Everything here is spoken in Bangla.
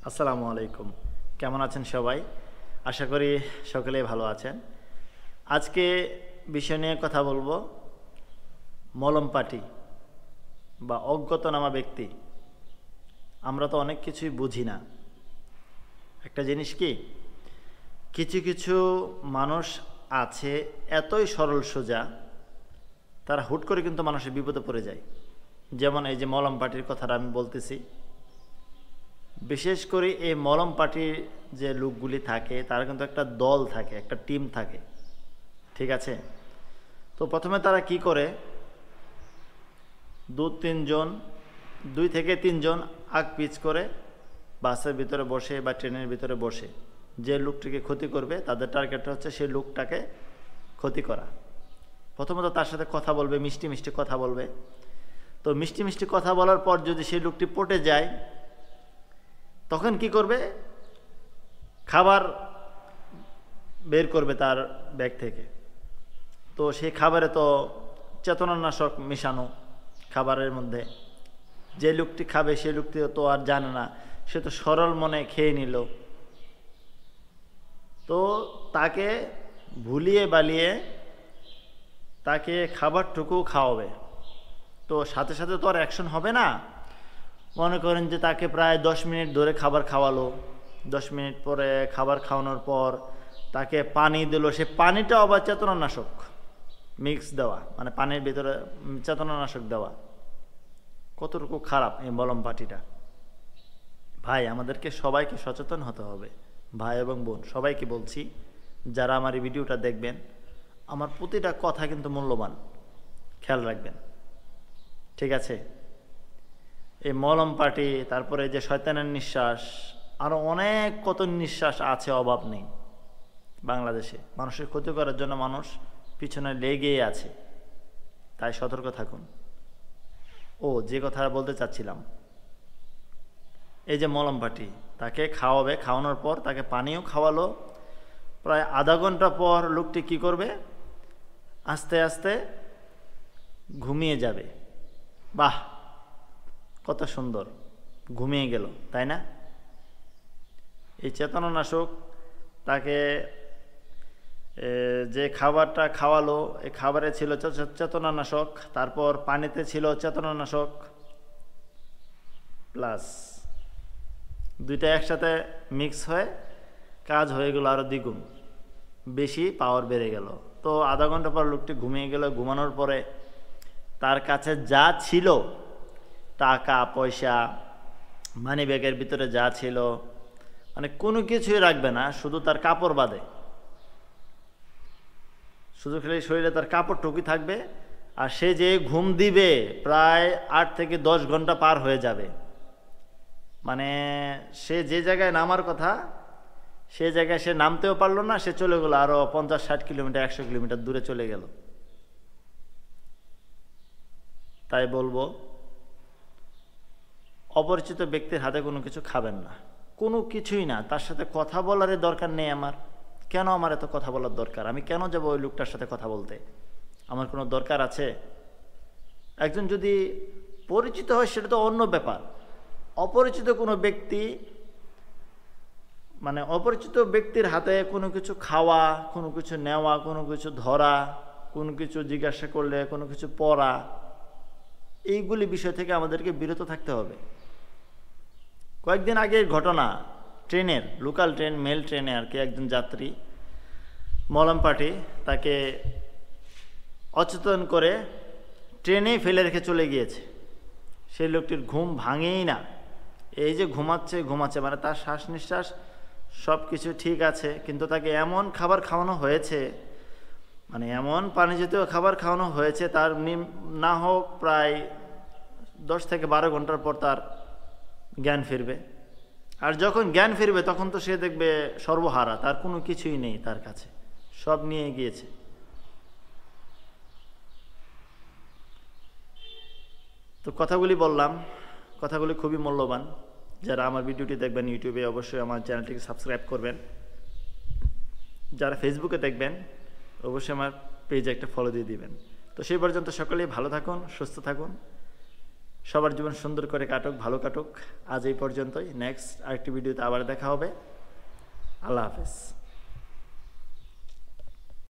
আসসালামু আলাইকুম। কেমন আছেন সবাই? আশা করি সকলেই ভালো আছেন। আজকে বিষয় নিয়ে কথা বলবো, মলম পার্টি বা অজ্ঞাতনামা ব্যক্তি। আমরা তো অনেক কিছুই বুঝি না। একটা জিনিস কি, কিছু কিছু মানুষ আছে এতই সরল সোজা, তারা হুট করে কিন্তু মানুষের বিপদে পড়ে যায়। যেমন এই যে মলম পার্টির কথাটা আমি বলতেছি, বিশেষ করে এই মলম পার্টির যে লোকগুলি থাকে তারা কিন্তু একটা দল থাকে, একটা টিম থাকে, ঠিক আছে? তো প্রথমে তারা কি করে, দুই থেকে তিনজন আগ পিচ করে বাসের ভিতরে বসে বা ট্রেনের ভিতরে বসে যে লোকটিকে ক্ষতি করবে তাদের টার্গেটটা হচ্ছে সেই লোকটাকে ক্ষতি করা। প্রথমত তার সাথে কথা বলবে, মিষ্টি মিষ্টি কথা বলবে। তো মিষ্টি মিষ্টি কথা বলার পর যদি সেই লোকটি পটে যায়, তখন কি করবে, খাবার বের করবে তার ব্যাগ থেকে। তো সেই খাবারে তো চেতনানাশক মেশানো খাবারের মধ্যে। যে লোকটি খাবে সেই লোকটি তো আর জানে না, সে তো সরল মনে খেয়ে নিল। তো তাকে ভুলিয়ে বালিয়ে তাকে খাবারটুকু খাওয়াবে। তো সাথে সাথে তো আর অ্যাকশন হবে না। মনে করেন যে তাকে প্রায় 10 মিনিট ধরে খাবার খাওয়ালো, 10 মিনিট পরে খাবার খাওয়ানোর পর তাকে পানি দিল। সে পানিটা আবার চেতনানাশক মিক্স দেওয়া, মানে পানির ভিতরে চেতনানাশক দেওয়া। কতটুকু খারাপ এই মলম পার্টিটা! ভাই, আমাদেরকে সবাইকে সচেতন হতে হবে। ভাই এবং বোন সবাইকে বলছি, যারা আমার এই ভিডিওটা দেখবেন, আমার প্রতিটা কথা কিন্তু মূল্যবান, খেয়াল রাখবেন, ঠিক আছে? এই মলম পার্টি, তারপরে যে শয়তানের নিঃশ্বাস, আরও অনেক কত নিঃশ্বাস আছে, অভাব নেই। বাংলাদেশে মানুষের ক্ষতি করার জন্য মানুষ পিছনে লেগেই আছে, তাই সতর্ক থাকুন। যে কথা বলতে চাচ্ছিলাম, এই যে মলম পার্টি, তাকে খাওয়াবে, খাওয়ানোর পর তাকে পানিও খাওয়ালো। প্রায় আধা ঘন্টা পর লোকটি কি করবে, আস্তে আস্তে ঘুমিয়ে যাবে। বাহ, কত সুন্দর ঘুমিয়ে গেল, তাই না? এই চেতনানাশক তাকে যে খাবারটা খাওয়ালো, এই খাবারে ছিল চেতনানাশক, তারপর পানিতে ছিল চেতনানাশক, প্লাস দুইটা একসাথে মিক্স হয়ে কাজ হয়ে গেল আরও দ্বিগুণ, বেশি পাওয়ার বেড়ে গেল। তো আধা ঘন্টা পর লোকটি ঘুমিয়ে গেল। ঘুমানোর পরে তার কাছে যা ছিল, টাকা পয়সা, মানি ব্যাগের ভিতরে যা ছিল, মানে কোনো কিছুই রাখবে না, শুধু তার কাপড় বাদে। শুধু খালি শরীরে তার কাপড়টুকুই থাকবে। আর সে যে ঘুম দিবে, প্রায় 8 থেকে 10 ঘন্টা পার হয়ে যাবে। মানে সে যে জায়গায় নামার কথা, সে জায়গায় সে নামতেও পারলো না, সে চলে গেল আরও 50-60 কিলোমিটার, 100 কিলোমিটার দূরে চলে গেল। তাই বলবো, অপরিচিত ব্যক্তির হাতে কোনো কিছু খাবেন না, কোনো কিছুই না। তার সাথে কথা বলারই দরকার নেই আমার। কেন আমার এত কথা বলার দরকার? আমি কেন যাব ওই লোকটার সাথে কথা বলতে? আমার কোনো দরকার আছে? একজন যদি পরিচিত হয় সেটা তো অন্য ব্যাপার। অপরিচিত কোনো ব্যক্তি, মানে অপরিচিত ব্যক্তির হাতে কোনো কিছু খাওয়া, কোনো কিছু নেওয়া, কোনো কিছু ধরা, কোনো কিছু জিজ্ঞাসা করলে কোনো কিছু পড়া, এইগুলি বিষয় থেকে আমাদেরকে বিরত থাকতে হবে। কয়েকদিন আগের ঘটনা, ট্রেনের, লোকাল ট্রেন, মেল ট্রেনে আর কি, একজন যাত্রী মলম পার্টি তাকে অচেতন করে ট্রেনেই ফেলে রেখে চলে গিয়েছে। সেই লোকটির ঘুম ভাঙেই না। এই যে ঘুমাচ্ছে, মানে তার শ্বাস নিঃশ্বাস সব কিছু ঠিক আছে, কিন্তু তাকে এমন খাবার খাওয়ানো হয়েছে, মানে এমন পানি জাতীয় খাবার খাওয়ানো হয়েছে, তার না হোক প্রায় 10 থেকে 12 ঘন্টার পর তার জ্ঞান ফিরবে। আর যখন জ্ঞান ফিরবে তখন তো সে দেখবে সর্বহারা, তার কোনো কিছুই নেই, তার কাছে সব নিয়ে গিয়েছে। তো কথাগুলি বললাম, কথাগুলি খুবই মূল্যবান। যারা আমার ভিডিওটি দেখবেন ইউটিউবে, অবশ্যই আমার চ্যানেলটিকে সাবস্ক্রাইব করবেন। যারা ফেসবুকে দেখবেন, অবশ্যই আমার পেজে একটা ফলো দিয়ে দিবেন। তো সেই পর্যন্ত সকলেই ভালো থাকুন, সুস্থ থাকুন। সবার জীবন সুন্দর করে কাটুক, ভালো কাটুক। আজ এই পর্যন্তই। নেক্সট আরেকটি ভিডিওতে আবার দেখা হবে। আল্লাহ হাফেজ।